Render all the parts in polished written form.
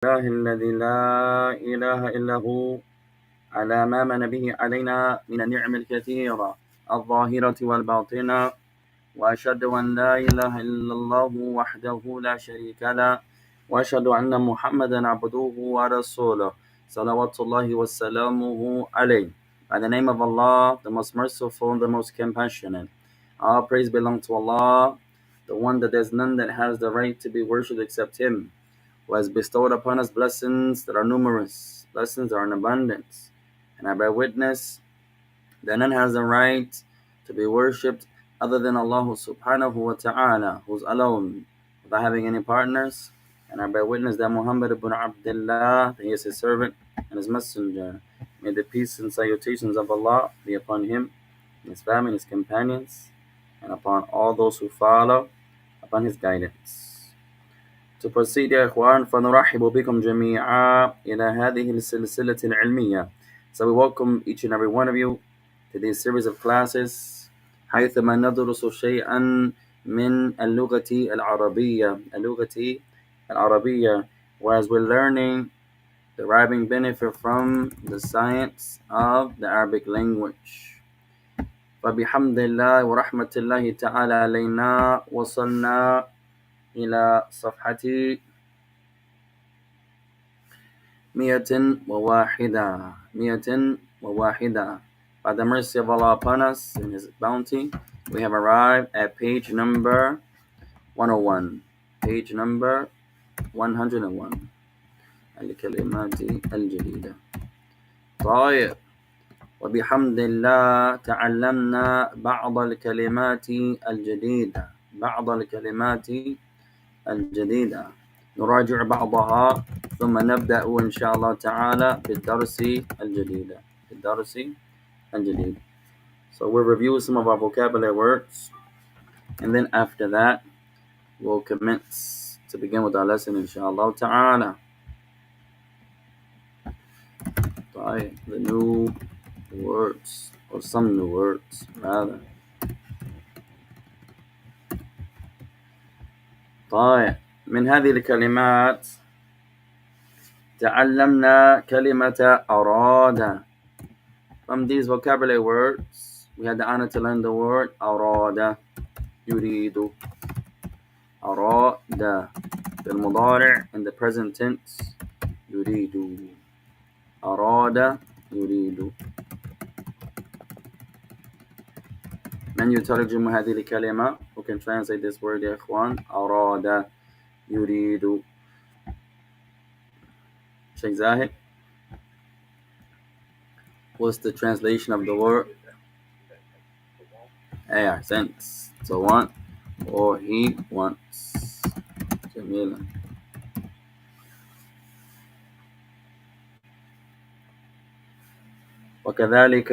الله الذي لا إله إلا هو على ما من به علينا من النعم الكثيرة الظاهرة والباطنة، وأشهد أن لا إله إلا الله وحده لا شريك له، وأشهد أن محمدا عبده ورسوله صلوات الله وسلامه عليه. By the name of Allah, the most merciful, the most compassionate. All praise belongs to Allah, the one that there's none that has the right to be worshipped except Him, who has bestowed upon us blessings that are numerous, blessings that are in abundance. And I bear witness that none has the right to be worshipped other than Allah subhanahu wa ta'ala, who's alone, without having any partners. And I bear witness that Muhammad ibn Abdullah, he is his servant and his messenger. May the peace and salutations of Allah be upon him, and his family, and his companions, and upon all those who follow upon his guidance. To proceed يا إخوان فنرحب بكم جميعا إلى هذه السلسلة العلمية. So we welcome each and every one of you to this series of classes حيثما ندرس شيئا من اللغة العربية, whereas we're learning, deriving benefit from the science of the Arabic language. فبحمد الله ورحمة الله تعالى علينا وصلنا إلى صفحة 101. By the mercy of Allah upon us and His bounty, we have arrived at page number 101. Page number 101. الكلمات الجديدة. طيب. وبحمد الله تعلمنا بعض الكلمات الجديدة. نراجع بعضها ثم نبدأ إن شاء الله تعالى بالدرس الجديد. So we'll review some of our vocabulary words, and then after that we'll commence to begin with our lesson inshallah ta'ala. The new words, or some new words rather. من هذه الكلمات تعلمنا كلمة أراد. From these vocabulary words, we had the honor to learn the word أراد. يريد. أراد. في المضارع in the present tense. يريد. أراد يريد. من يترجم هذه الكلمة? Who can translate this word يا إخوان؟ أراد يريد. Sheikh Zahid, what's the translation of the word? Sense. So want, or he wants. جميلة. وكذلك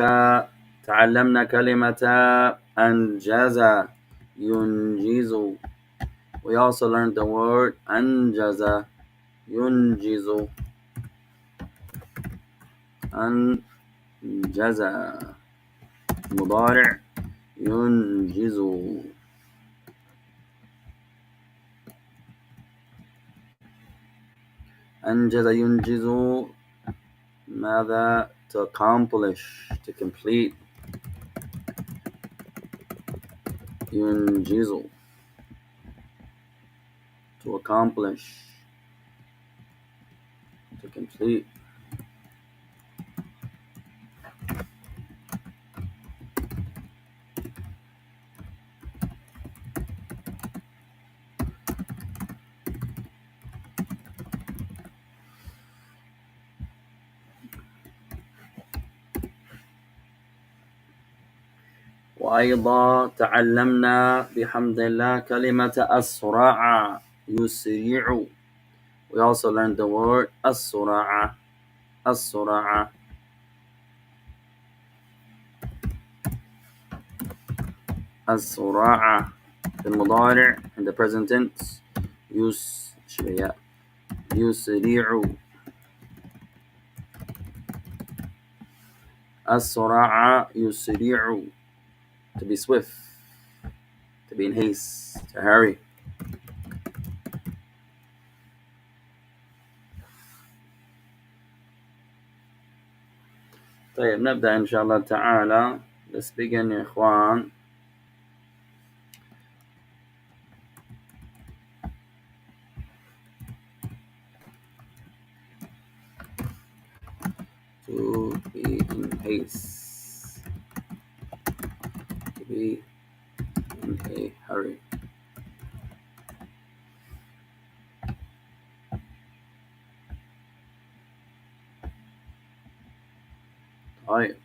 تعلمنا كلمة أنجز ينجز. We also learned the word أنجز ينجز. أنجز مضارع ينجز. أنجز ينجز ماذا؟ To accomplish, to complete. ينجز to accomplish, to complete. وأيضا تعلمنا بحمد الله كلمة أسرع يسرع. We also learned the word أسرع. أسرع. أسرع في المضارع in the present tense. يسرع. أسرع يسرع. To be swift, to be in haste, to hurry. طيب نبدأ إن شاء الله تعالى. Let's begin يا إخوان. To be in haste. To be in a hurry. طيب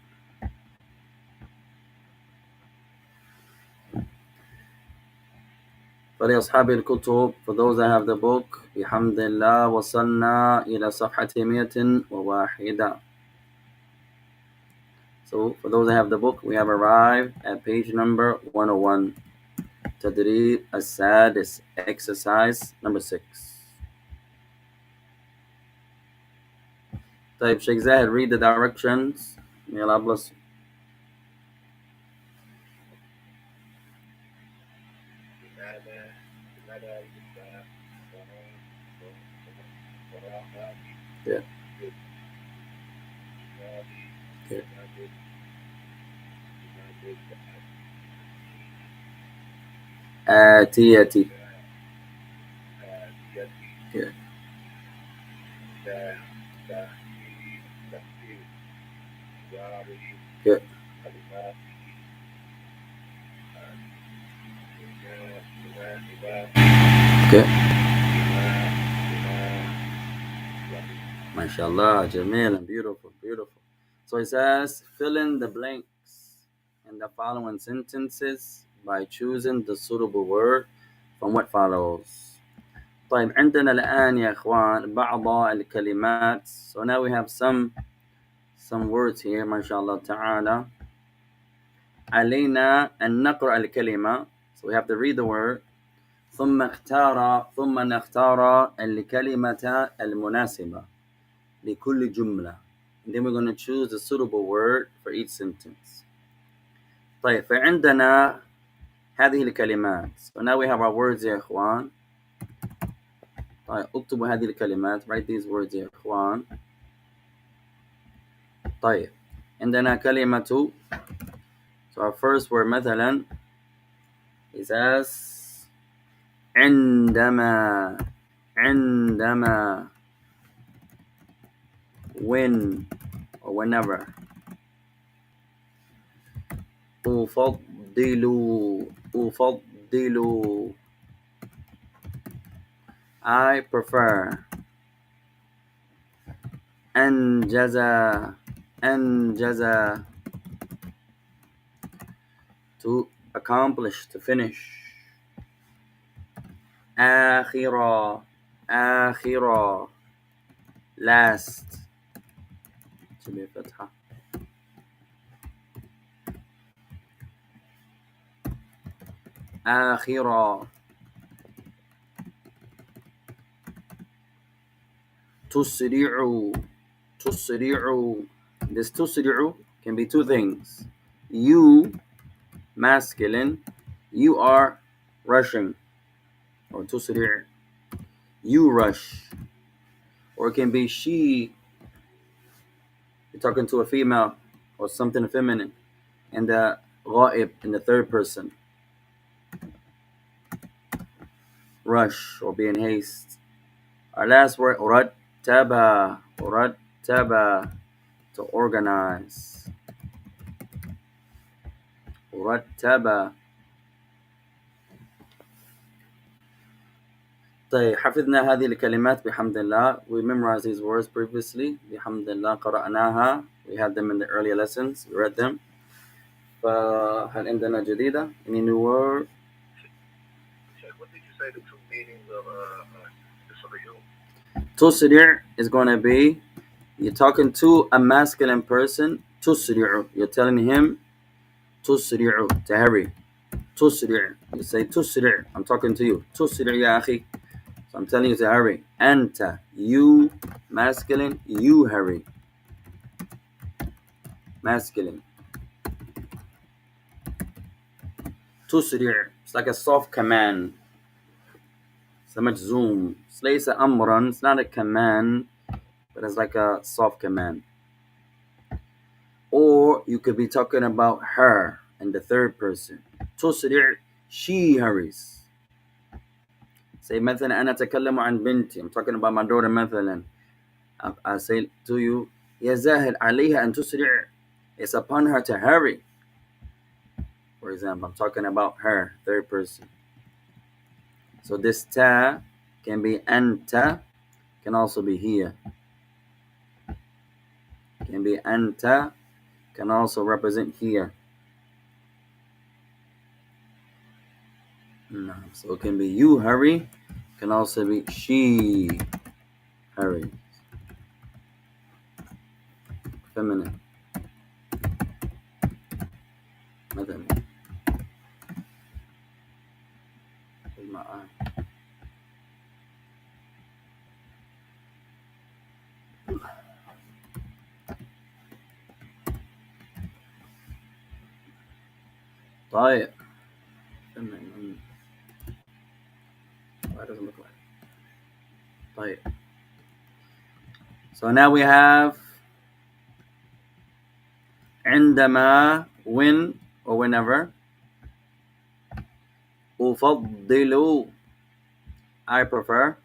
فلأصحاب الكتب, for those that have the book, بحمد الله وصلنا إلى صفحة 101. So for those that have the book, we have arrived at page number 101. تدريب السادس, exercise number 6. طيب Sheikh Zahid, read the directions. May Allah bless you. Yeah. Okay. آتيتي. Okay. Okay. Okay. MashaAllah, Jamil, and beautiful, beautiful. So it says, fill in the blanks in the following sentences by choosing the suitable word from what follows. طيب عندنا الآن يا إخوان بعض الكلمات. So now we have some words here, MashaAllah ta'ala. علينا أن نقرأ الكلمة. So we have to read the word. ثم نختار الكلمة المناسبة لكل جملة. And then we're going to choose the suitable word for each sentence. طيب فعندنا هذه الكلمات. So now we have our words يا إخوان. طيب اكتبوا هذه الكلمات. Write these words يا إخوان. طيب عندنا كلمة. So our first word مثلا is as عندما when or whenever. أفضل I prefer. أنجز to accomplish, to finish. آخرة last, to be فتحة. آخرة تسرع. This تسرع can be two things. You, masculine, you are rushing, or تسرع, you rush. Or it can be she, you're talking to a female or something feminine, and the غائب in the third person, rush or be in haste. Our last word, رتب, to organize. رتب. طيب حفظنا هذه الكلمات بحمد الله. We memorized these words previously. بحمد الله قرأناها. We had them in the earlier lessons. We read them. فهل عندنا جديدة? Any new word? What did you say the two meanings of تسرع is going to be, you're talking to a masculine person. تسرع, you're telling him تسرع, to hurry. تسرع, you say تسرع, I'm talking to you. تسرع يا أخي, so I'm telling you to hurry. أنت, you, masculine, you hurry. Masculine. تسرع, it's like a soft command. It's a مجزوم. It's ليس أمرا, it's not a command, but it's like a soft command. Or you could be talking about her in the third person. تسرع, she hurries. Say مثلا أنا أتكلم عن بنتي. I'm talking about my daughter مثلا. I say to you, يا زاهد عليها أن تسرع. It's upon her to hurry. For example, I'm talking about her, third person. So this ta can be anta, can also be here. Can be anta, can also represent here. No. So it can be you hurry, can also be she hurry. Feminine. مثلا. Where's my eye? طيب. Feminine. Why doesn't it look like? طيب. So now we have عندما, when or whenever. أفضل, I prefer.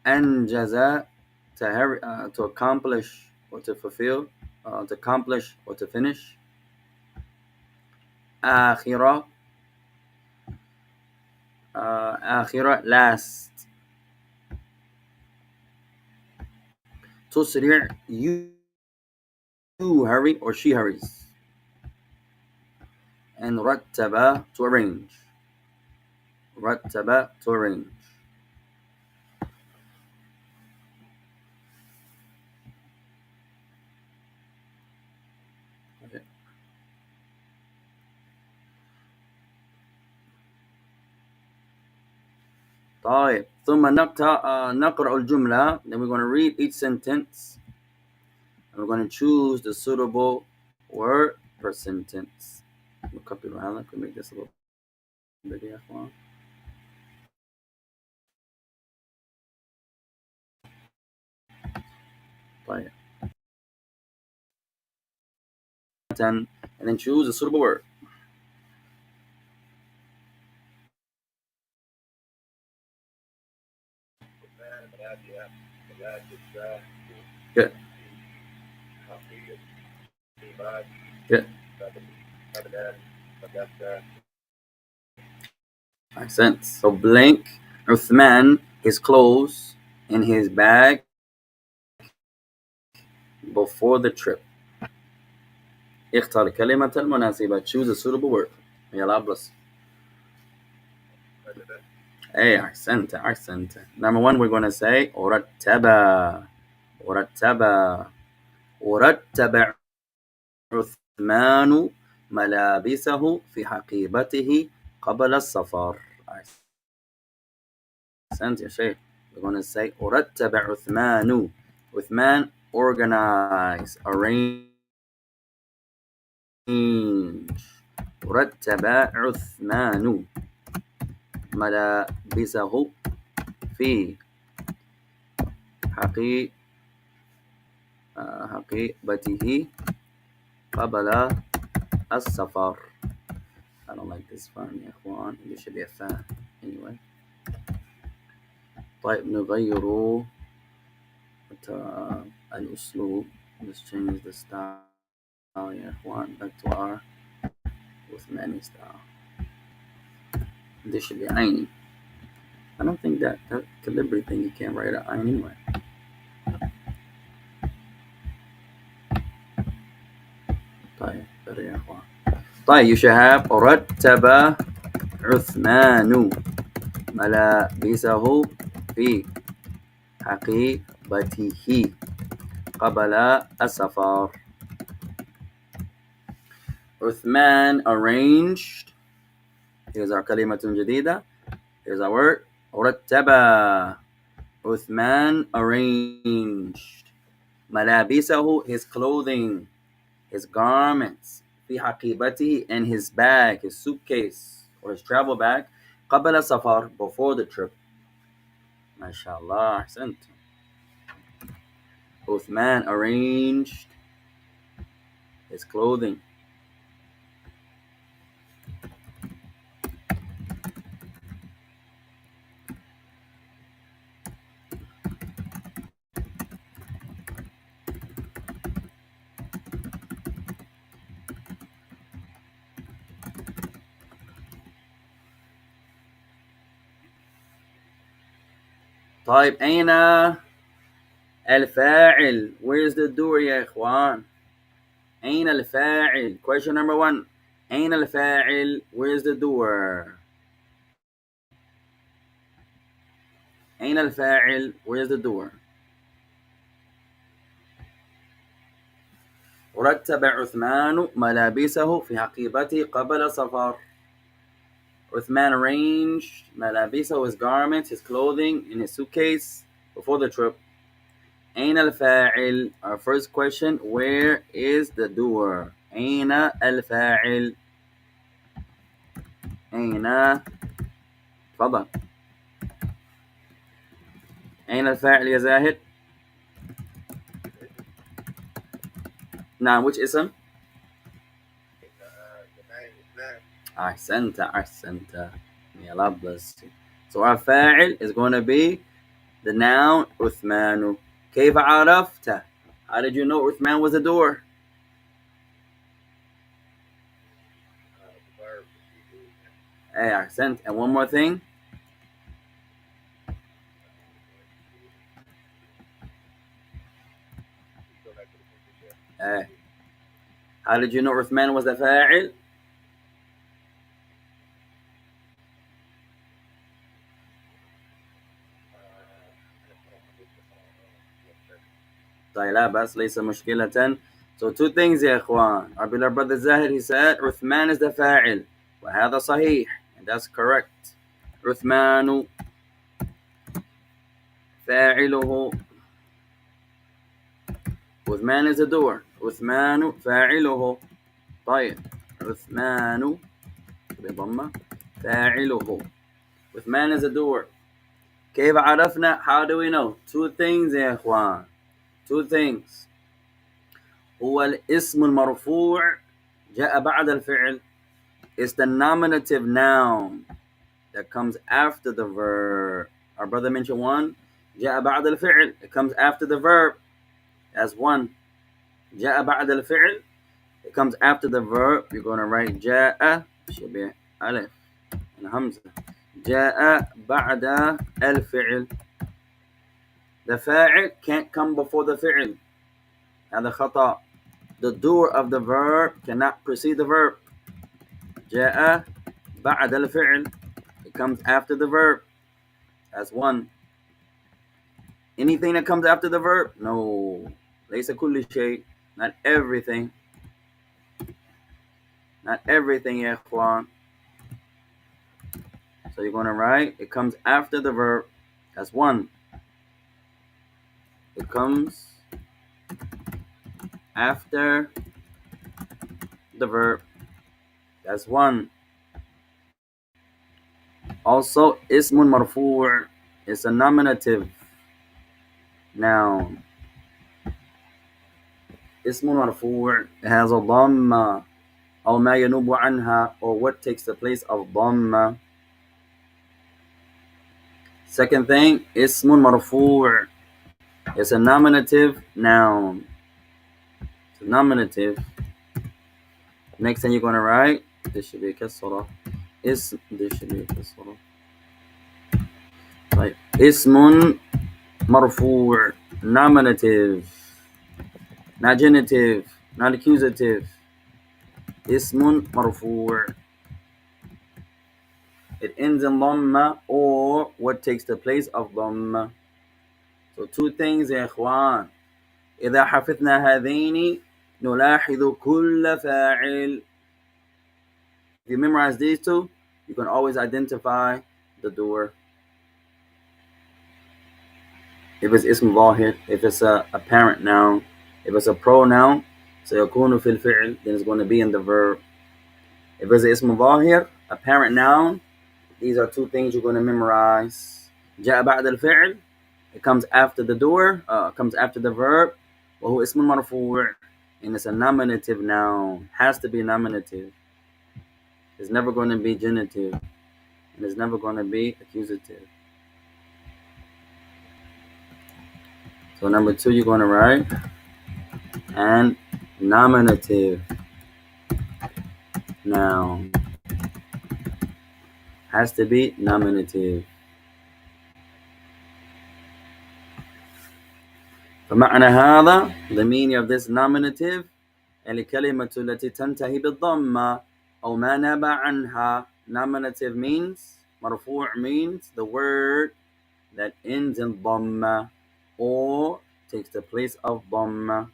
أنجز, to accomplish or to fulfill, to accomplish or to finish. آخرة, آخرة, last. تسرع, you hurry or she hurries. And رتب, to arrange. رتب, to arrange. Okay. طيب ثم نقرأ الجملة. Then we're going to read each sentence and we're going to choose the suitable word per sentence. We'll copy it. Could make this a little bigger يا اخوان. طيب. And then choose a suitable word. Good. Good. Accent. So blank Uthman, his clothes in his bag before the trip. اختار كلمة المناسبة. Choose a suitable word. يلا بلس. Hey, accent. Number one, we're going to say ورتب. ورتب عثمان ملابسه في حقيبته قبل السفر. Accent يا شيخ. We're going to say ورتب عثمان. عثمان, organize, arrange. رتب عثمان ملابسه في حقيبته قبل السفر. I don't like this font يا اخوان. This should be a fan. Anyway. طيب نغير الأسلوب. Let's change the style يا اخوان back to our Uthmani style. This should be عيني. I don't think that calibri thing you can't write an anyway. طيب better يا اخوان. طيب you should have رتب عثمان ملابسه في حقيبته قبل السفر. Uthman arranged. Here's our كلمة جديدة. Here's our word. رتب. Uthman arranged. ملابسه, his clothing, his garments. في حقيبته, in his bag, his suitcase or his travel bag. قبل السفر, before the trip. MashaAllah, أحسنت. Uthman arranged his clothing. طيب أين الفاعل? Where's the doer يا إخوان؟ أين الفاعل? Question number 1. أين الفاعل? Where's the doer? أين الفاعل? Where's the doer? رتب عثمان ملابسه في حقيبته قبل سفر. Uthman arranged ملابسه, his garments, his clothing in his suitcase before the trip. أين الفاعل? Our first question, where is the doer? أين الفاعل؟ أين؟ تفضل. أين الفاعل يا زاهد؟ نعم, which اسم؟ أحسنت أحسنت. May Allah bless you. So our فاعل is going to be the noun عثمان. كيف عرفت? How did you know Uthman was the doer? Hey, accent. And one more thing. Hey, how did you know Uthman was the fa'il? طيب لا بس ليس مشكلة. So two things يا إخوان. Our beloved brother Zahid, he said Uthman is the fa'il. وهذا صحيح. And that's correct. عثمان فاعله. Uthman is the doer. عثمان فاعله. طيب عثمان بضمة فاعله. Uthman is the doer. كيف عرفنا? How do we know? Two things يا إخوان. Two things. هو الاسم المرفوع جاء بعد الفعل. It's the nominative noun that comes after the verb. Our brother mentioned one. جاء بعد الفعل. It comes after the verb. That's one. جاء بعد الفعل. It comes after the verb. You're going to write جاء should be ألف and همزة. جاء بعد الفعل. The فاعل can't come before the فعل. هذا خطأ. The doer of the verb cannot precede the verb. جاء بعد الفعل. It comes after the verb. That's one. Anything that comes after the verb? No. ليس كل شيء. Not everything. Not everything يا إخوان. So you're going to write, it comes after the verb. That's one. It comes after the verb. That's one. Also, ismun marfu' is a nominative noun. Ismun marfu' has a dhamma أو ما ينوب عنها, or what takes the place of dhamma. Second thing, ismun marfu' is a nominative noun. It's a nominative. Next thing you're going to write, this should be كسرة. This should be كسرة. Right. اسم مرفوع, nominative, not genitive, not accusative. اسم مرفوع. It ends in dhamma or what takes the place of dhamma. So two things يا إخوان. إذا حفظنا هذين نلاحظ كل فاعل. If you memorize these two, you can always identify the doer. If it's اسم ظاهر, if it's a apparent noun, if it's a pronoun, سيكون في الفعل, then it's going to be in the verb. If it's اسم ظاهر, apparent noun, these are two things you're going to memorize. جاء بعد الفعل, it comes after the door, comes after the verb. وهو اسم مرفوع, and it's a nominative noun. Has to be nominative. It's never going to be genitive, and it's never going to be accusative. So number 2, you're going to write and nominative noun. Has to be nominative. فمعنى هذا, the meaning of this nominative, الكلمة التي تنتهي بالضمة أو ما نبع عنها. Nominative means, مرفوع means the word that ends in ضمة or takes the place of ضمة.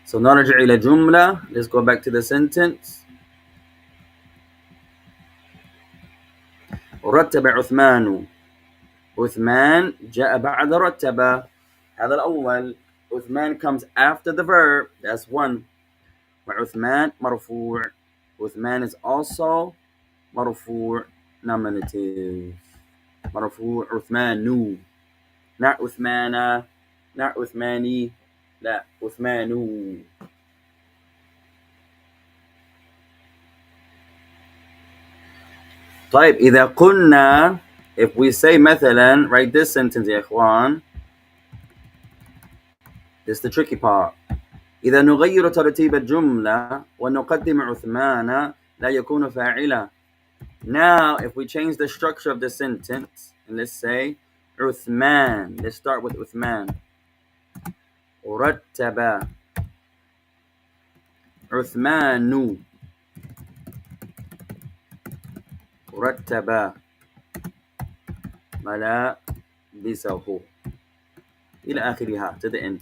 So نرجع إلى جملة. Let's go back to the sentence. رتب عثمان. عثمان جاء بعد رتب. هذا الأول. عثمان comes after the verb. That's one. وعثمان مرفوع. عثمان is also مرفوع nominative. مرفوع عثمان. Not عثمانة, not عثماني, لا عثمان. طيب إذا قلنا, if we say مثلا, write this sentence يا إخوان. This is the tricky part. إذا نغير ترتيب الجملة ونقدم عثمان لا يكون فاعلا. Now, if we change the structure of the sentence, and let's say عثمان, let's start with عثمان. رتب عثمان. رتب ملابسه إلى آخرها, to the end.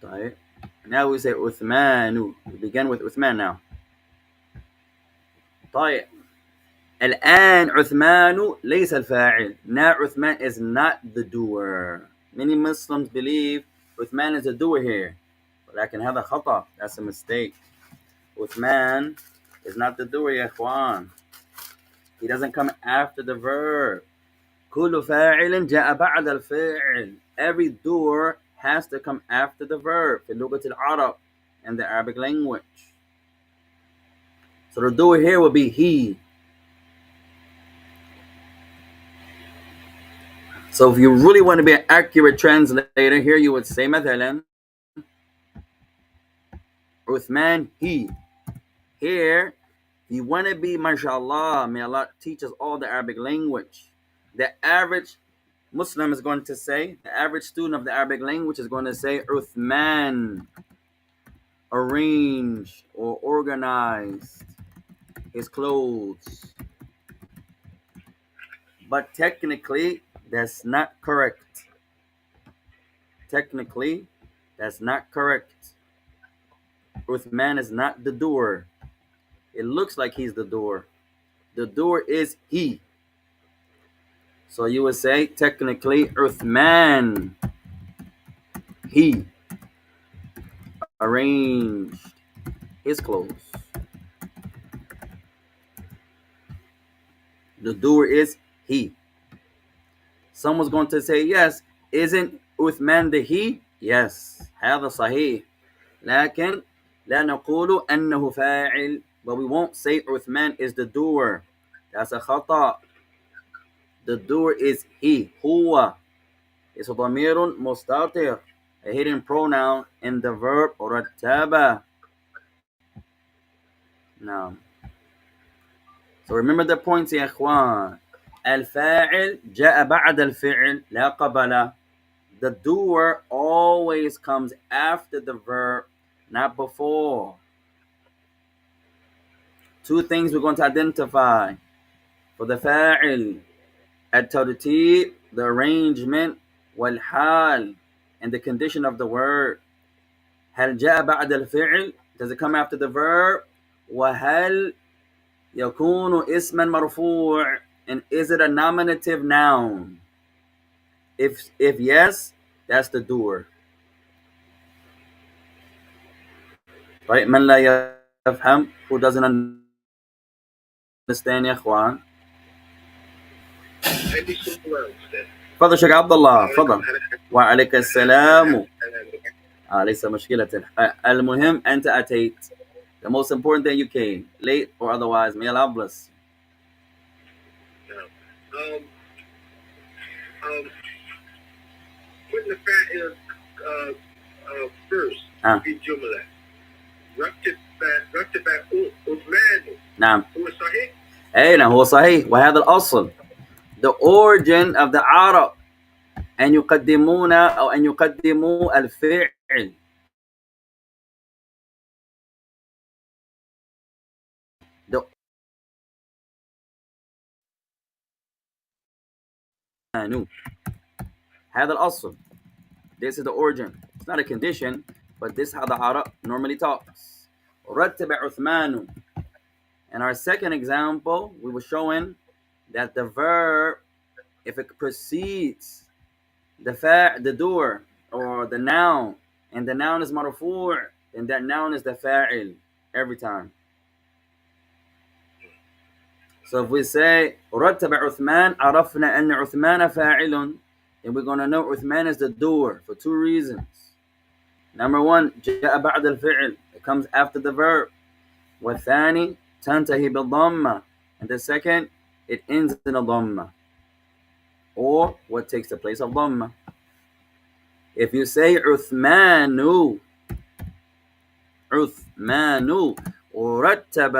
طيب. Now we say عثمان. We begin with عثمان now. طيب. الآن عثمان ليس الفاعل. Now عثمان is not the doer. Many Muslims believe عثمان is a doer here. ولكن هذا خطأ. That's a mistake. عثمان is not the doer يا إخوان. He doesn't come after the verb. كل فاعل جاء بعد الفعل. Every doer has to come after the verb في لغة العرب and the Arabic language. So the doer here will be he. So if you really want to be an accurate translator, here you would say مثلا عثمان he. Here, you want to be, mashallah, may Allah teach us all the Arabic language. The average Muslim is going to say, the average student of the Arabic language is going to say Uthman arranged or organized his clothes. But technically, that's not correct. Technically, that's not correct. Uthman is not the doer. It looks like he's the doer. The doer is he. So you would say, technically, Uthman, he arranged his clothes. The doer is he. Someone's going to say, yes, isn't Uthman the he? Yes, هذا صحيح. لكن لا نقول أنه فاعل. But we won't say Uthman is the doer. That's a خطأ. The doer is he. هو. It's a ضمير مستتر, a hidden pronoun in the verb رتب. Now, so remember the points يا إخوان. الفاعل جاء بعد الفعل لا قبله. The doer always comes after the verb, not before. Two things we're going to identify. For the فاعل, الترتيب, the arrangement, والحال, and the condition of the word. هل جاء بعد الفعل? Does it come after the verb? وهل يكون اسما مرفوع? And is it a nominative noun? If yes, that's the doer. Right? من لا يفهم, who doesn't understand. understand يا إخوان؟ تفضل شيخ عبد الله تفضل. وعليك السلام. ليس مشكلة. المهم أنت أتيت. The most important thing you came late or otherwise. May Allah bless. Putting the fa'il first في جملة رتب عثمان. نعم. هو صحيح؟ أي نعم هو صحيح وهذا الأصل. The origin of the Arab أن يقدمون أو أن يقدموا الفعل. The هذا الأصل. This is the origin. It's not a condition, but this is how the Arab normally talks. رتب عثمان. In our second example, we were showing that the verb, if it precedes the doer or the noun, and the noun is marfu', then that noun is the fa'il every time. So if we say رتب عثمان عرفنا أن عثمان فاعل, then we're going to know Uthman is the doer for two reasons. Number one, جاء بعد الفعل, it comes after the verb. والثاني تنتهي بالضمة, and the second, it ends in a dhamma, or what takes the place of dhamma. If you say عثمان ورتب,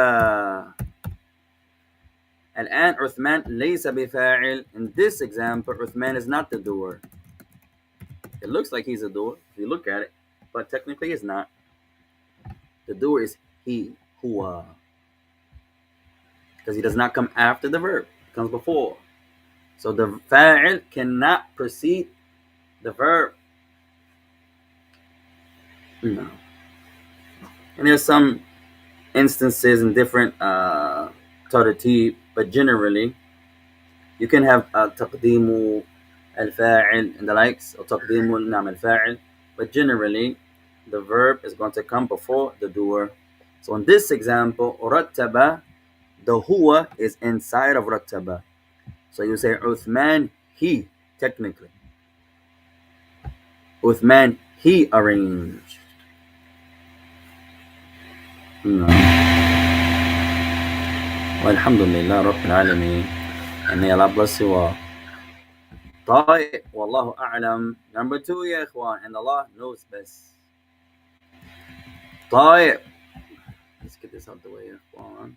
الآن عثمان ليس بفاعل. In this example, Uthman is not the doer. It looks like he's a doer if you look at it, but technically it's not. The doer is he, huwa, because he does not come after the verb, it comes before. So the fa'il cannot precede the verb. No. And there's some instances in different tartib, but generally you can have taqdeemu al-fa'il and the likes, or taqdeemu nam al-fa'il, but generally the verb is going to come before the doer. So in this example, rattaba, the huwa is inside of rattaba. So you say Uthman, he, technically. Uthman, he arranged. No. Walhamdulillah Rabbil Alameen. And may Allah bless you all. طيب والله أعلم. Number two يا إخوان, and Allah knows best. طيب. Let's get this out the way يا إخوان.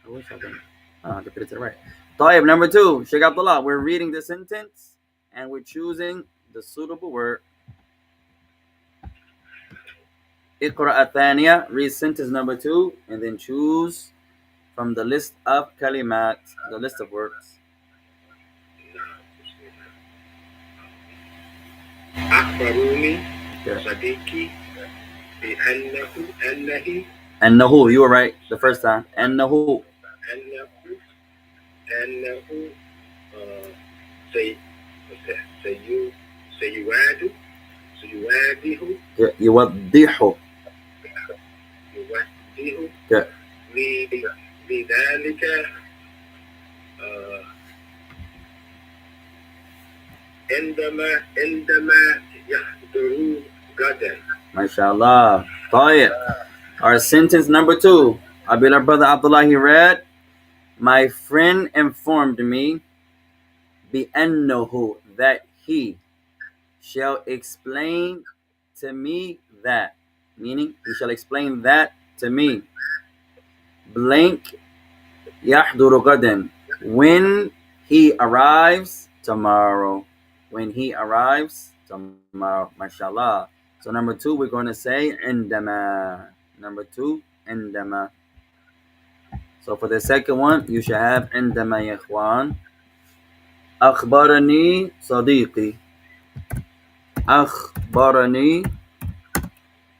I wish I could put it right. طيب, number two, Sheikh Abdullah, we're reading the sentence and we're choosing the suitable word. اقرأ الثانية, read sentence number two, and then choose from the list of kalimat, the list of words. أخبروني صديقي بأنه you were right the first time. أنه يوضح لذلك عندما يحضروا غدا. ما شاء الله. طيب. Our sentence number two. Our beloved brother Abdullah, he read, my friend informed me بأنه, that he shall explain to me that, meaning he shall explain that to me. Blank يحضر غدا, when he arrives tomorrow. When he arrives tomorrow. MashaAllah. So number two, we're going to say عندما. Number two, عندما. So for the second one, you should have عندما يا إخوان. أخبرني صديقي. أخبرني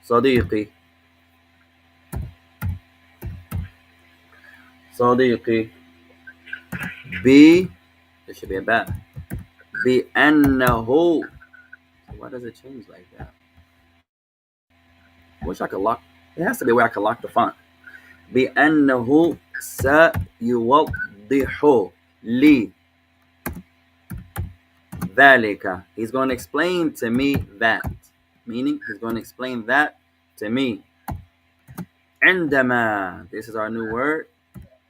صديقي. صديقي. There should be a bat. بأنه. Why does it change like that? I wish I could lock. It has to be where I can lock the font. بأنه سيوضح لي ذلك. He's going to explain to me that. Meaning, he's going to explain that to me. عندما, this is our new word.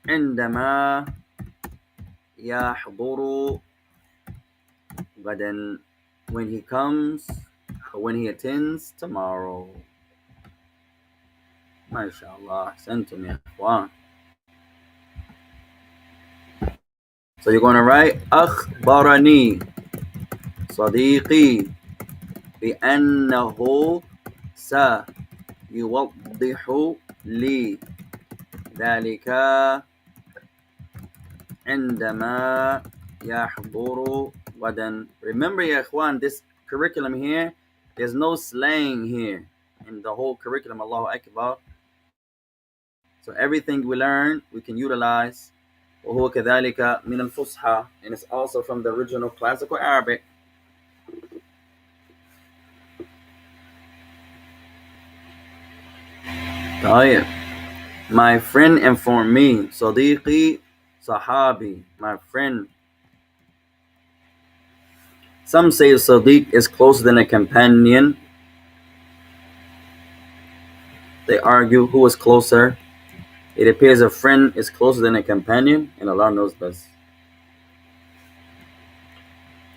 عندما يحضر غدا, when he comes, or when he attends tomorrow. ما شاء الله, أحسنتم يا إخوان. So you're going to write أخبرني صديقي بأنه سيوضح لي ذلك عندما يحضر غدا. Remember يا إخوان, this curriculum here, there's no slang here in the whole curriculum. Allahu Akbar. So everything we learn, we can utilize. وهو كذلك من الفصحى, and it's also from the original classical Arabic. طيب. My friend informed me. صديقي, صحابي, my friend. Some say Sadiq is closer than a companion. They argue who is closer. It appears a friend is closer than a companion, and Allah knows best.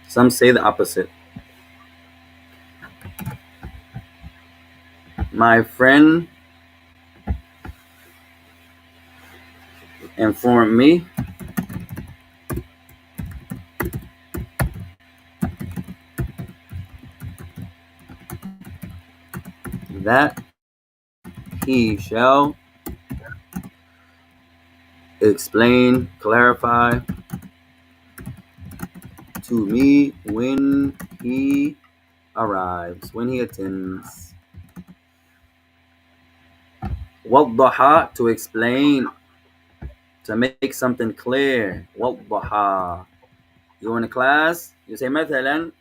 Some say the opposite. My friend informed me that he shall explain, clarify to me when he arrives, when he attends. وضح, to explain, to make something clear. وضح. You in a class, you say مثلا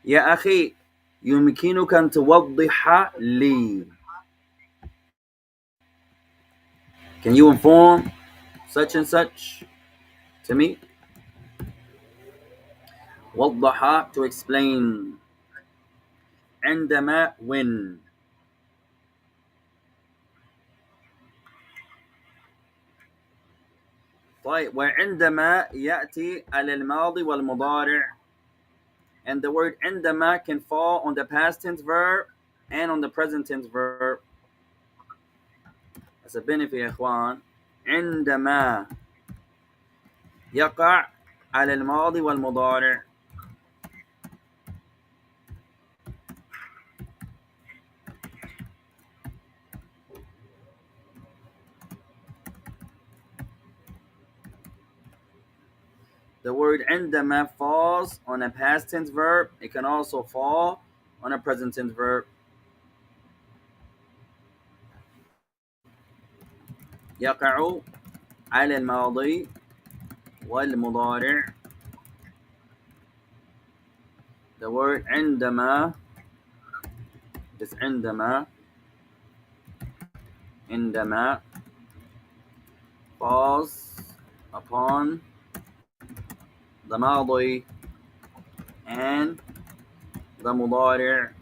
يا أخي يمكنك أن توضح لي. Can you inform such and such to me? وضح, to explain. عندما, when. طيب. وعندما يأتي على الماضي والمضارع. And the word عندما can fall on the past tense verb and on the present tense verb. As a benefit يا إخوان. عندما يقع على الماضي والمضارع. The word عندما falls on a past tense verb. It can also fall on a present tense verb. يقع على الماضي والمضارع. The word عندما is عندما falls upon the ماضي and the مضارع.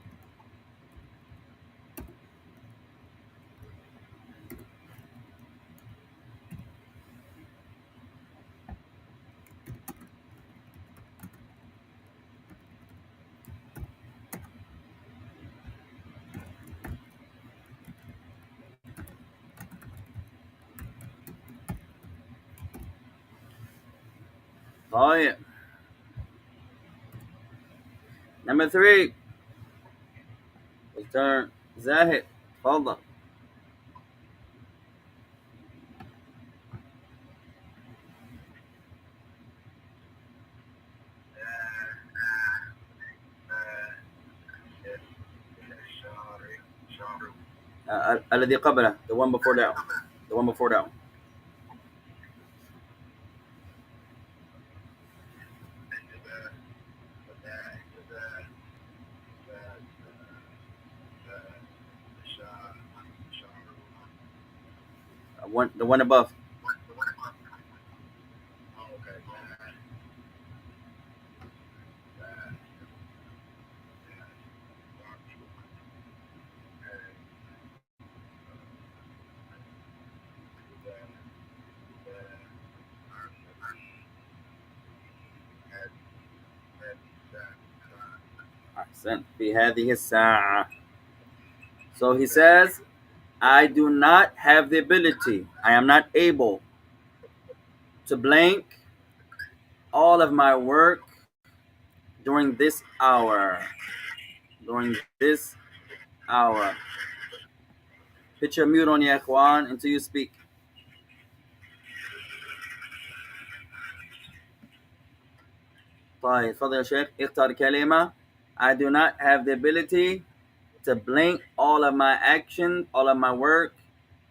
طيب. Number 3. Return. زاهد. تفضل. الذي قبله. The one before that one. The one before that one. the one above. أحسن. في هذه الساعة. So he says, I do not have the ability, I am not able to blank all of my work during this hour. During this hour. Put your mute on يا إخوان until you speak. طيب تفضل يا شيخ اختار كلمة. I do not have the ability to blank all of my action, all of my work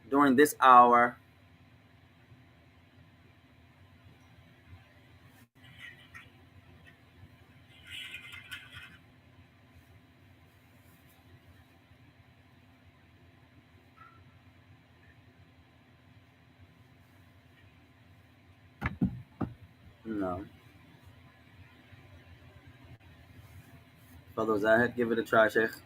during this hour. No. تفضل زاهد, give it a try شيخ.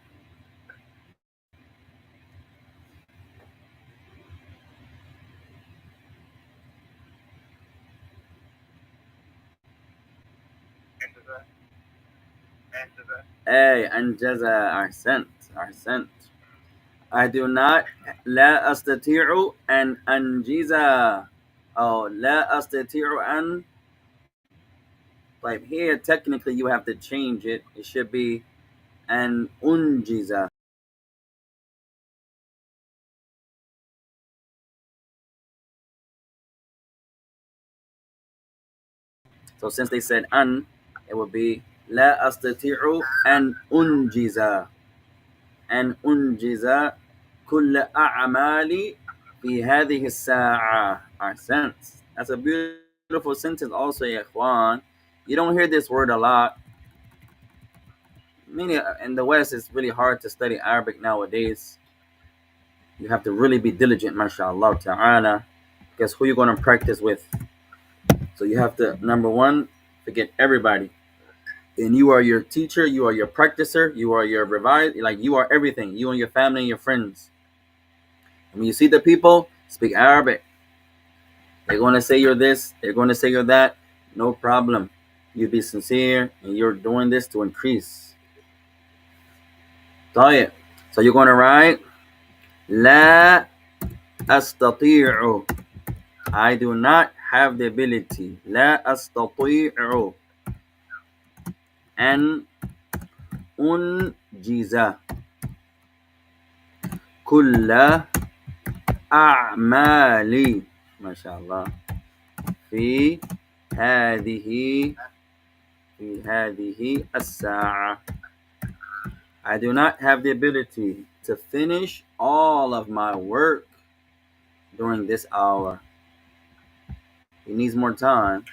A أنجز. أحسنت أحسنت. I do not لا أستطيع أن أنجز أو لا أستطيع أن. طيب here technically you have to change it. It should be أن أنجز. So since they said أن, it would be لا أستطيع أن أنجز. أن أنجز كل أعمالي في هذه الساعة. أحسنت. That's a beautiful sentence also يا إخوان. You don't hear this word a lot. Many in the West, it's really hard to study Arabic nowadays. You have to really be diligent, mashallah ta'ala, because who you going to practice with. So you have to, number one, forget everybody. And you are your teacher, you are your practicer, you are your revise, like you are everything, you and your family and your friends. And when you see the people, speak Arabic. They're going to say you're this, they're going to say you're that. No problem. You be sincere, and you're doing this to increase. طيب. So you're going to write لا أستطيع. I do not have the ability. لا أستطيع أن أنجز كل أعمالي ما شاء الله في هذه الساعة. I do not have the ability to finish all of my work during this hour. He needs more time.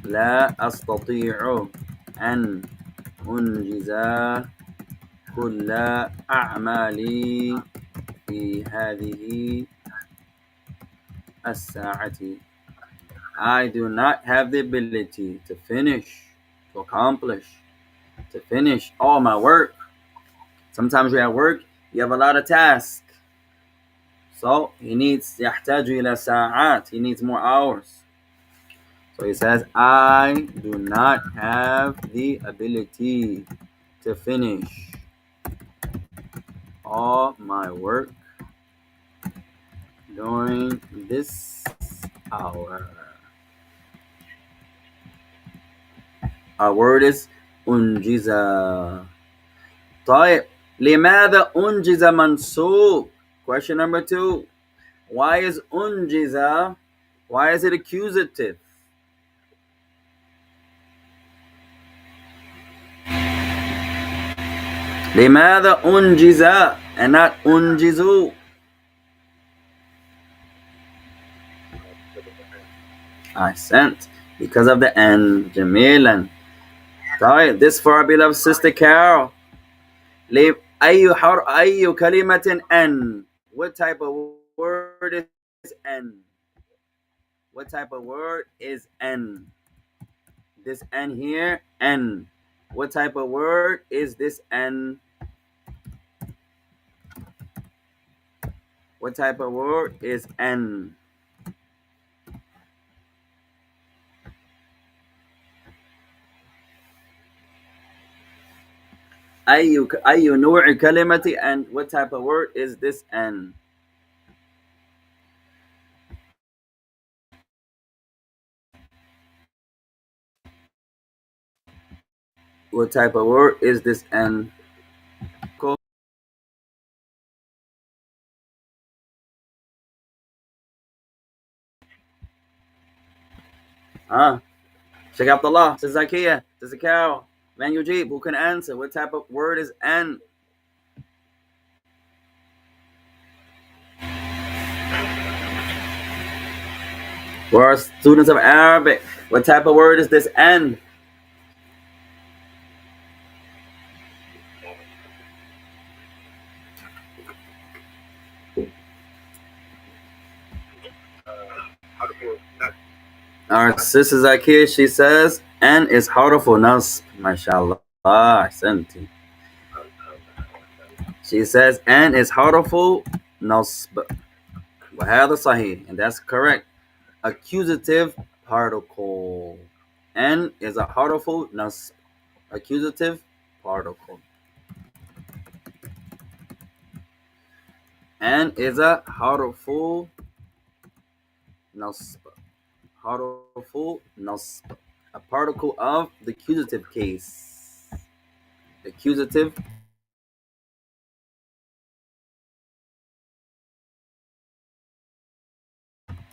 لا أستطيع أن أنجز كل أعمالي في هذه الساعة. I do not have the ability to finish, to accomplish, to finish all my work. Sometimes you're at work, you have a lot of tasks. So he needs يحتاج إلى ساعات. He needs more hours. So he says, I do not have the ability to finish all my work during this hour. Our word is أنجز. طيب لماذا أنجز منصوب? Question number 2. Why is أنجز? Why is it accusative? لماذا أنجز and not أنجز? Accent because of the N. جميلا. طيب this for our beloved sister Carol. أي كلمة N? What type of word is N? What type of word is N? This N here, N. What type of word is this N? What type of word is N? أي نوع كلمة and what type of word is this N? What type of word is this N? Cool. Ah, Sheikh Abdullah, Zakiya, Zakao, Man Yujib, who can answer? What type of word is N? For our students of Arabic, what type of word is this N? Our sister Zakiya, she says N is harfu nasb. MashaAllah. Ahsanti. She says N is harfu nasb. وهذا صحيح, and that's correct. Accusative particle. N is a harfu nasb. Accusative particle. N is a harfu nasb. Harfu nasb. A particle of the accusative case. The accusative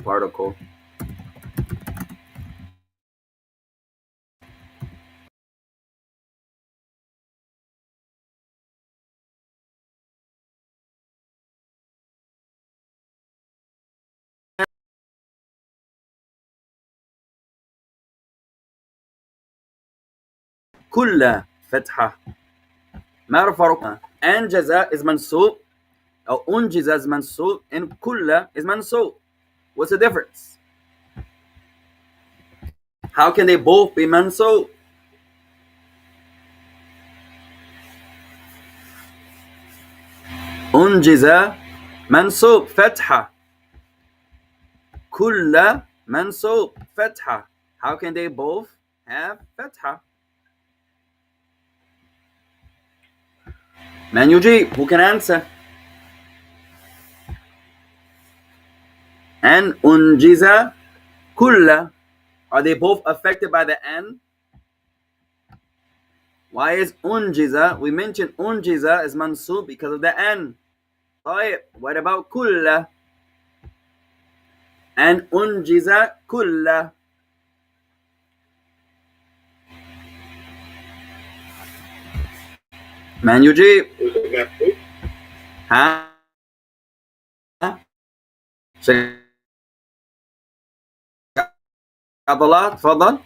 particle. كل فتحة. ما الفرق؟ أنجز is منصوب أو أنجز is منصوب and كل is منصوب. What's the difference? How can they both be منصوب? أنجز منصوب فتحة. كل منصوب فتحة. How can they both have فتحة? Man يجيب, who can answer? And أنجز كل, are they both affected by the N? Why is أنجز? We mentioned أنجز is mansub because of the N. طيب, what about كل? And أنجز كل. من يجيب؟ ها؟ شيخ عبد الله تفضل.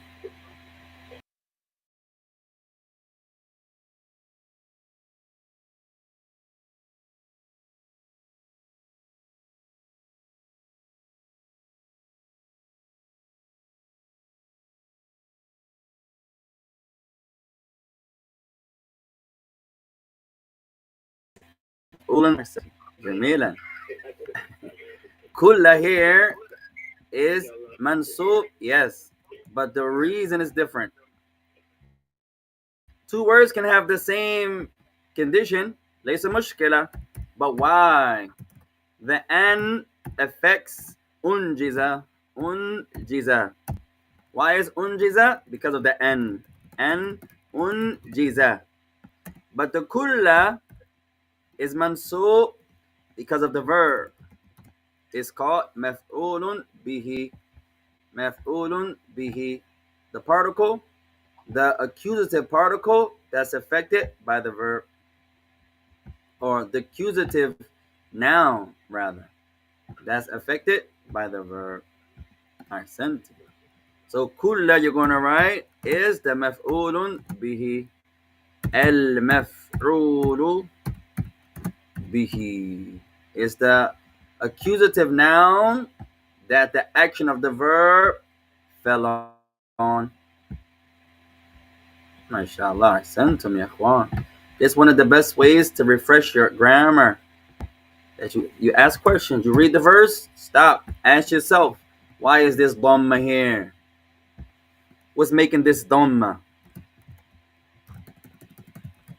جميلا. كل here is mansub, yes, but the reason is different. Two words can have the same condition, ليس مشكلة, but why? The N affects أنجز. أنجز. Why is أنجز? Because of the N. N أنجز. But the كل is mansub because of the verb. It's called مفعول به. مفعول به. The particle, the accusative particle that's affected by the verb, or the accusative noun rather, that's affected by the verb. Accent. So كل you're going to write is the مفعول به. المفعول به is the Accusative noun that the action of the verb fell on. MashaAllah, ahsantum ya ikhwan. It's one of the best ways to refresh your grammar. That you ask questions, you read the verse, stop, ask yourself, why is this dhamma here? What's making this dhamma?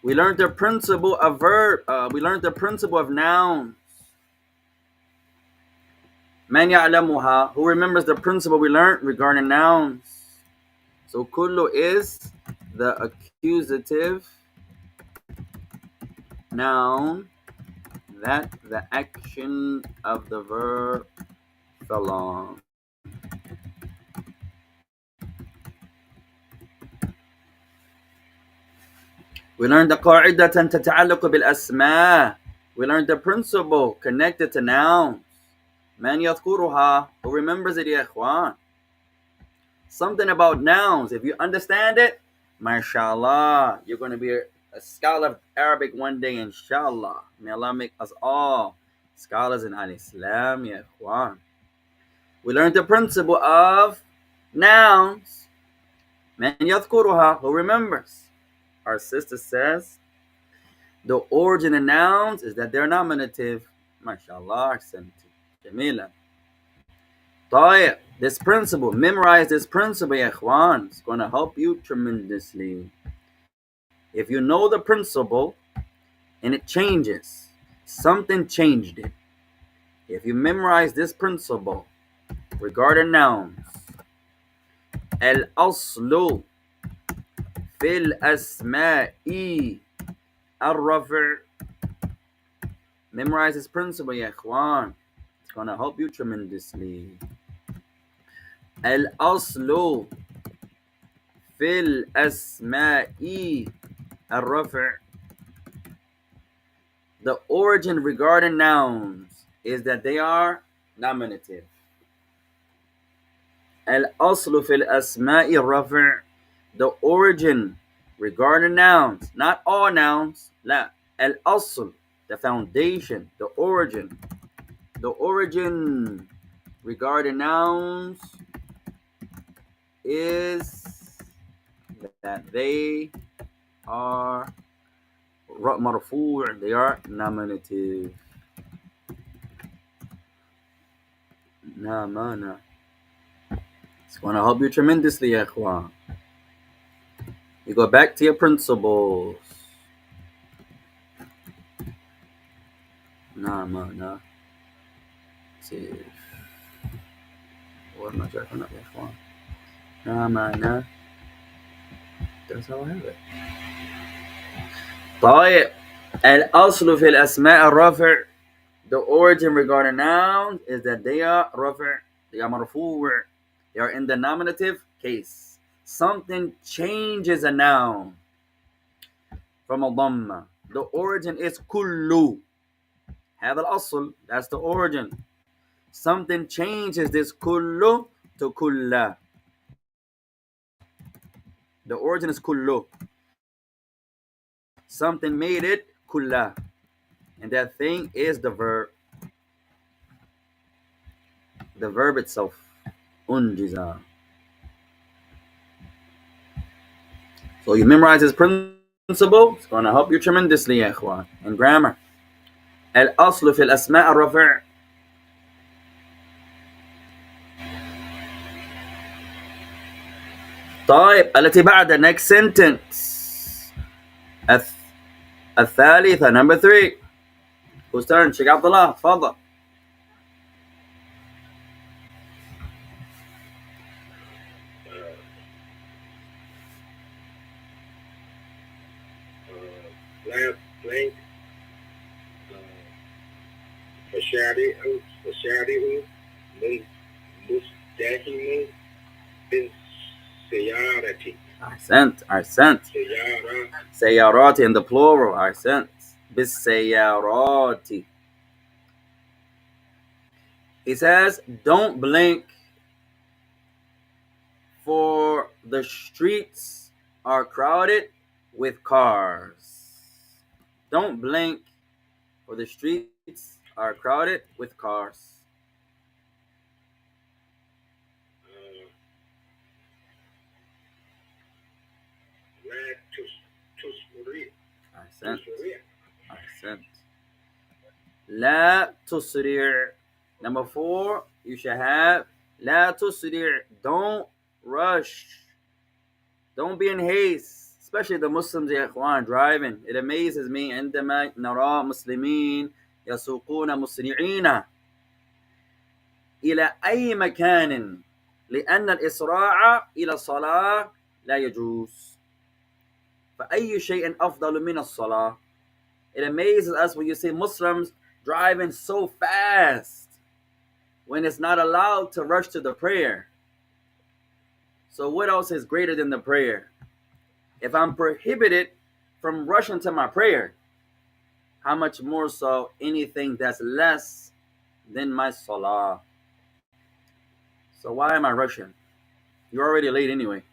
We learned the principle of we learned the principle of nouns. Man ya'lamuha, who remembers the principle we learned regarding nouns? So kullu is the accusative noun that the action of the verb fell on. We learned the قاعدة تتعلق بالأسماء. We learned the principle connected to nouns. Man يذكرها, who remembers it, ya ikhwan? Something about nouns. If you understand it, mashallah, you're going to be a scholar of Arabic one day, inshallah. May Allah make us all scholars in al-Islam, ya ikhwan. We learned the principle of nouns. Man yadhkuruha, who remembers. Our sister says, the origin of nouns is that they're nominative. MashaAllah, Jamila. طيب, this principle, memorize this principle, ya ikhwan. It's going to help you tremendously. If you know the principle and it changes, something changed it. If you memorize this principle regarding nouns, al-aslu fil asma'i al-rafi'. Memorize this principle, ya ikhwan. It's going to help you tremendously. Al-aslu fil asma'i al-rafi'. The origin regarding nouns is that they are nominative. Al-aslu fil asma'i al-rafi'. The origin regarding nouns, not all nouns, la. Al-asl, the foundation, the origin. The origin regarding nouns is that they are marfu', they are nominative. Namana. It's going to help you tremendously, ya ikhwan. You go back to your principles. Namana. See. What am I driving up, ya ikhwan? Namana. That's how I have it. طيب. الأصل في الأسماء الرفع. The origin regarding nouns is that they are رفع, they are مرفوع, they are in the nominative case. Something changes a noun from a dhamma. The origin is كل. هذا الأصل, that's the origin. Something changes this كل to كل. The origin is كل. Something made it كل. And that thing is the verb. The verb itself. أنجز. So you memorize this principle. It's going to help you tremendously, ya ikhwan, in grammar. الأصل في الأسماء الرفع. طيب, التي بعد, next sentence. الثالثة, number 3. Whose turn? Sheikh Abdullah, تفضل. blank فشارعه مزدحم بالسيارة. أحسنت. سيارات in the plural. أحسنت. بالسيارات. He says, don't blink, for the streets are crowded with cars. Don't blink, for the streets are crowded with cars. لا تسرع أحسنت. تسرع أحسنت. لا تسرع. Number 4, you should have لا تسرع. Don't rush. Don't be in haste. Especially the Muslims يا إخوان driving. It amazes me عندما نرى مسلمين يسوقون مسرعين إلى أي مكان لأن الإسراع إلى الصلاة لا يجوز. فأي شيء أفضل من الصلاة. It amazes us when you see Muslims driving so fast when it's not allowed to rush to the prayer. So what else is greater than the prayer? If I'm prohibited from rushing to my prayer, how much more so anything that's less than my salah? So why am I rushing? You're already late anyway,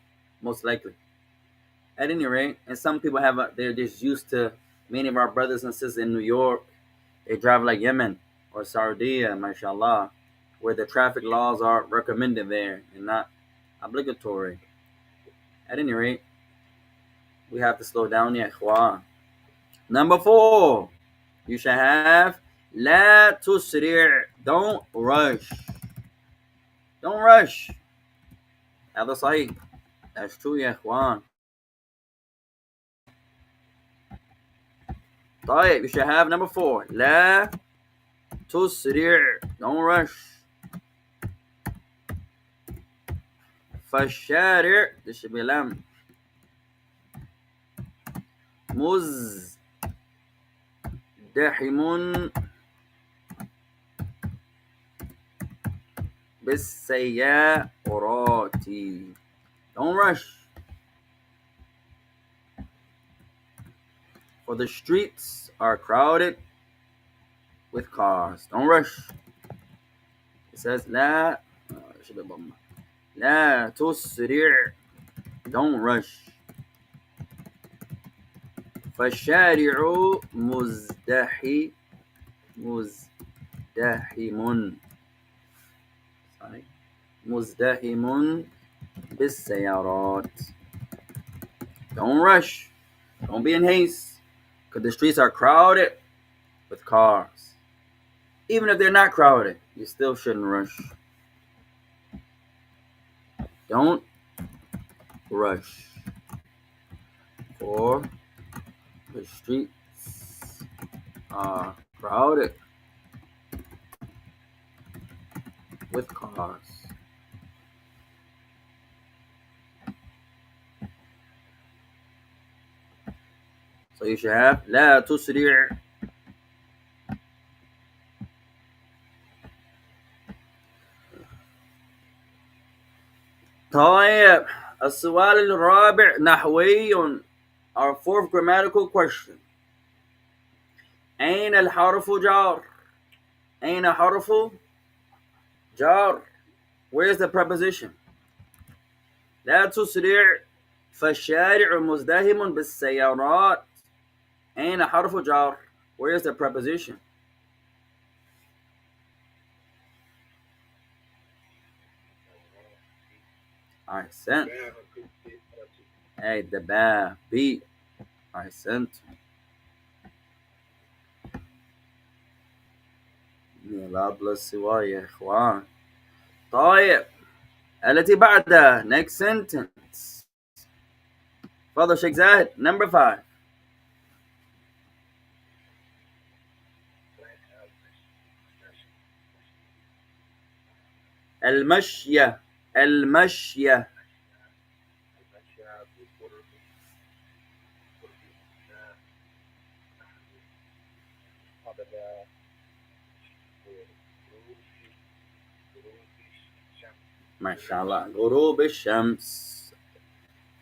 most likely. At any rate, and some people they're just used to, many of our brothers and sisters in New York, they drive like Yemen or Saudi, mashallah, where the traffic laws are recommended there and not obligatory. At any rate, we have to slow down, ya ikhwan. Number 4, you should have لا تسرع. Don't rush. Don't rush. هذا صحيح. That's true, ya ikhwan. طيب, you should have number 4. لا تسرع. Don't rush. فالشارع, this should be lam. مزدحم بالسيارات. Don't rush. For the streets are crowded with cars. Don't rush. It says لا لا تسرع. Don't rush. فالشارع مزدحم مزدحم بالسيارات. Don't rush. Don't be in haste, because the streets are crowded with cars. Even if they're not crowded, you still shouldn't rush. Don't rush. For the streets are crowded with cars. So you should have لا تسرع. طيب, السؤال الرابع نحوي. Our 4th grammatical question. أين الحرف جار? أين حرف جار? Where's the preposition? لا تسرع فالشارع مزدحم بالسيارات. أين حرف جار? Where's the preposition? أحسنت. the ba B. أحسنت. لا سوا يا إخوان. طيب, التي بعدها. Next sentence. تفضل شيخ زاهد. Number 5. المشية. المشية. ما شاء الله. غروب الشمس.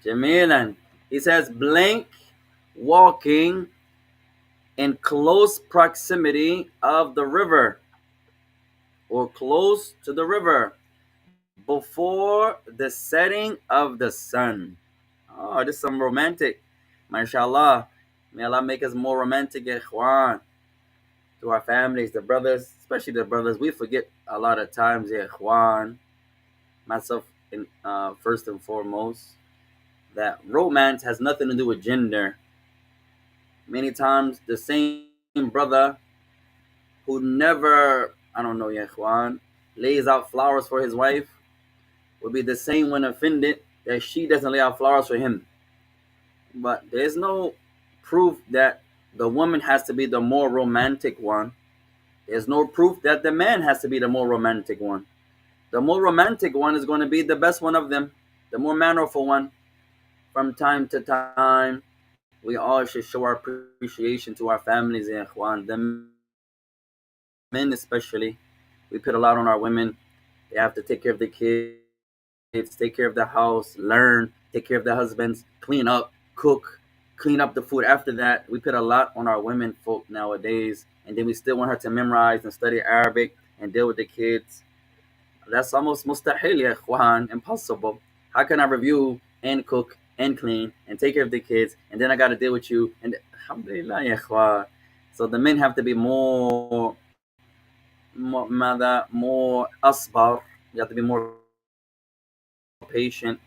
جميلا. He says blank walking in close proximity of the river or close to the river before the setting of the sun. Oh, this is some romantic. MashaAllah. May Allah make us more romantic, ikhwan. to our families, the brothers, especially the brothers. We forget a lot of times, yeah, Juan, myself, first and foremost, that romance has nothing to do with gender. Many times, the same brother who never, I don't know, yeah, Juan, lays out flowers for his wife will be the same when offended that she doesn't lay out flowers for him. But there's no proof that the woman has to be the more romantic one. There's no proof that the man has to be the more romantic one. The more romantic one is going to be the best one of them, the more mannerful one. From time to time, we all should show our appreciation to our families and ikhwan. The men especially, we put a lot on our women. They have to take care of the kids, take care of the house, learn, take care of the husbands, clean up, cook, clean up the food. After that, we put a lot on our women folk nowadays, and then we still want her to memorize and study Arabic and deal with the kids. That's almost mustahil, ya ikhwan, impossible. How can I review and cook and clean and take care of the kids, and then I got to deal with you? And alhamdulillah, ya ikhwan. So the men have to be more asbar. You have to be more patient,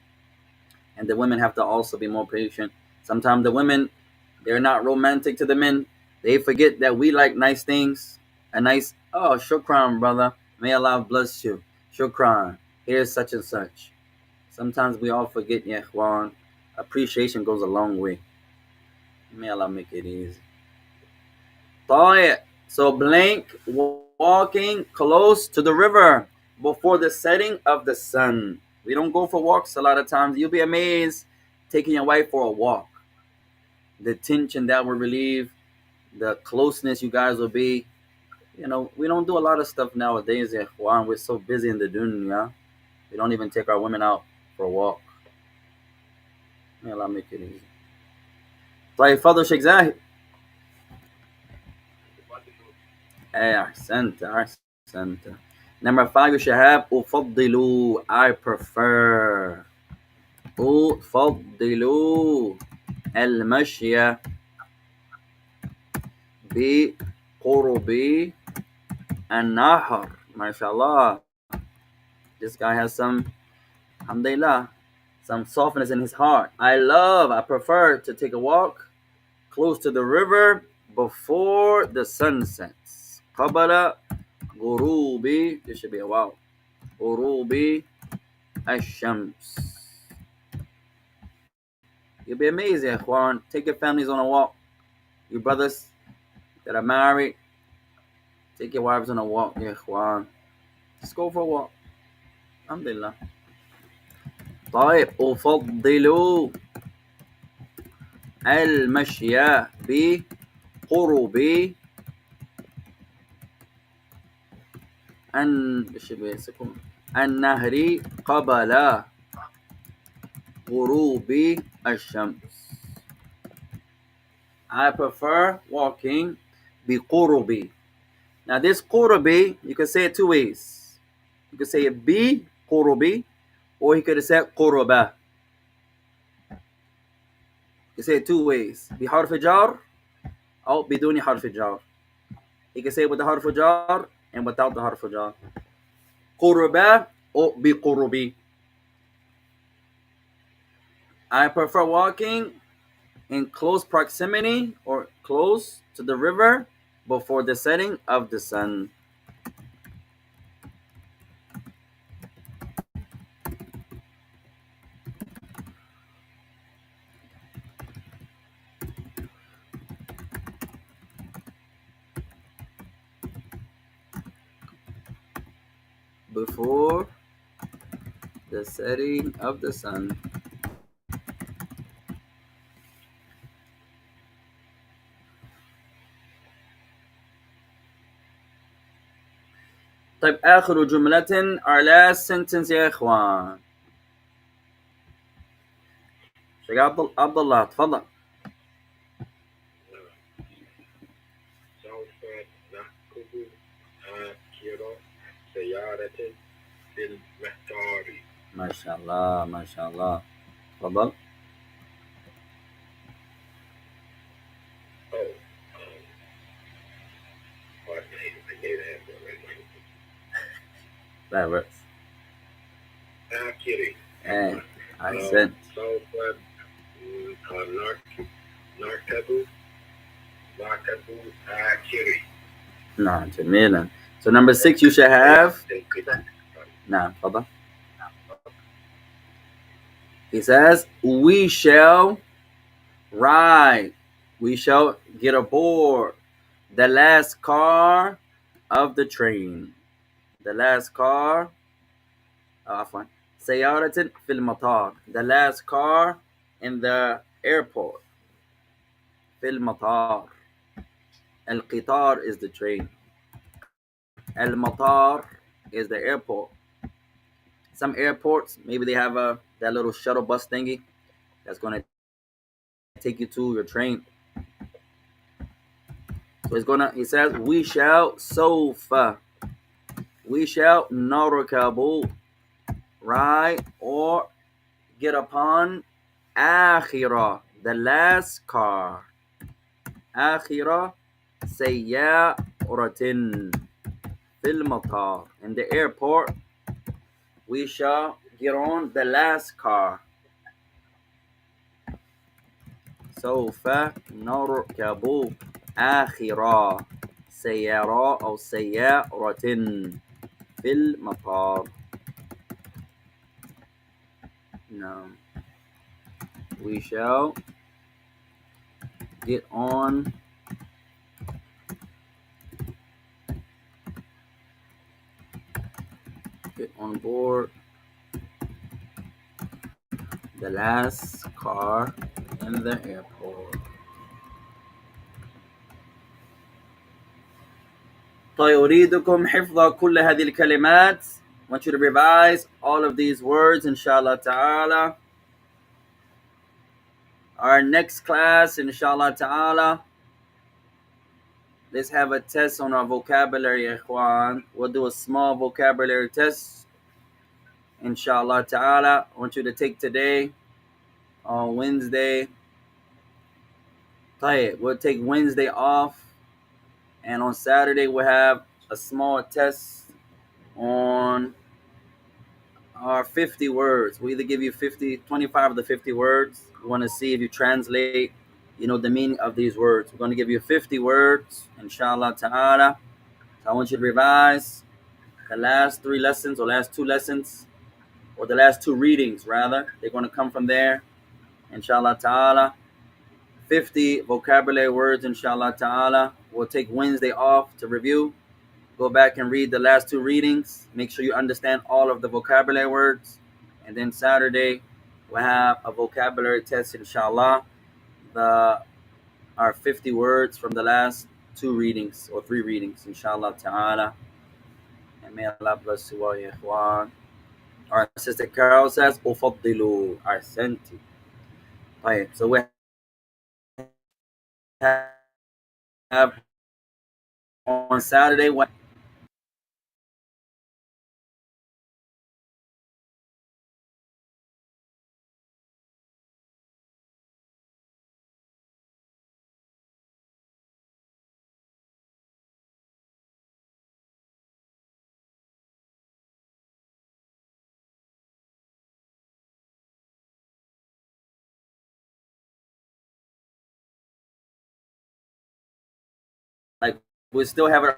and the women have to also be more patient. Sometimes the women, they're not romantic to the men. They forget that we like nice things. A nice, oh, shukran, brother. May Allah bless you. Shukran. Here's such and such. Sometimes we all forget, yeah, ikhwan. Appreciation goes a long way. May Allah make it easy. طيب. So blank walking close to the river before the setting of the sun. We don't go for walks a lot of times. You'll be amazed taking your wife for a walk. The tension that will relieve, the closeness you guys will be. We don't do a lot of stuff nowadays, ikhwan. We're so busy in the dunya. We don't even take our women out for a walk. May Allah make it easy. طيب فضل شيخ زاهد. ايه احسنت. Number 5 يا شهاب. أفضل, I prefer. أفضل المشي بقرب النهر. ما شاء الله. This guy has some, alhamdulillah, some softness in his heart. I prefer to take a walk close to the river before the sun sets. قبل غروب, this should be a wow. غروب الشمس. You'll be amazed, ikhwan. Take your families on a walk. Your brothers that are married, take your wives on a walk, ikhwan. Just go for a walk. Alhamdulillah. طيب أفضل المشي بقرب النهر قبل غروب الشمس. I prefer walking بقرب. Now this قرب, you can say it two ways. You can say it بقرب, or you could say قربة. You say it two ways. بحرف جار أو بدون حرف جار. You can say it with the حرف جار and without the حرف جار. قربة or بقرب. I prefer walking in close proximity or close to the river before the setting of the sun. Before the setting of the sun. طيب آخر جملة, our last sentence يا إخوان. شيخ عبد الله تفضل. سوف نركب آخر سيارة بالمطار. ما شاء الله. تفضل. Oh, That works. Akiri. Hey, ahsant. سوف نكتب آخره. نعم جميلا. So number 6 you should have. نعم تفضل. He says we shall ride. We shall get aboard the last car of the train. The last car. عفوا. سيارة في المطار. The last car in the airport. في المطار. القطار is the train. المطار is the airport. Some airports, maybe they have that little shuttle bus thingy that's going to take you to your train. So he says, we shall sofa. We shall narkabu, ride or get upon akhira, the last car. Akhira sayyaratin fil matar. In the airport, we shall get on the last car. سوف نركب آخر سيارة أو سيارة في المطار. No. We shall get on board the last car in the airport. طيب أريدكم حفظ كل هذه الكلمات. I want you to revise all of these words inshallah ta'ala. Our next class inshallah ta'ala, let's have a test on our vocabulary, ikhwan. We'll do a small vocabulary test inshallah ta'ala. I want you to take today on Wednesday. We'll take Wednesday off, and on Saturday we'll have a small test on our 50 words. We either give you 25 of the 50 words. We want to see if you translate, the meaning of these words. We're going to give you 50 words, inshallah ta'ala. So I want you to revise the last 3 lessons or last 2 lessons, or the last 2 readings rather. They're going to come from there, inshallah ta'ala. 50 vocabulary words, inshallah ta'ala. We'll take Wednesday off to review. Go back and read the last 2 readings. Make sure you understand all of the vocabulary words. And then Saturday, we'll have a vocabulary test, inshallah. Our 50 words from the last 2 readings or 3 readings, inshallah ta'ala. And may Allah bless you all, ya ikhwan. Our sister Carol says, Ufaddilu ahsanti. So we have on Saturday, like we still have it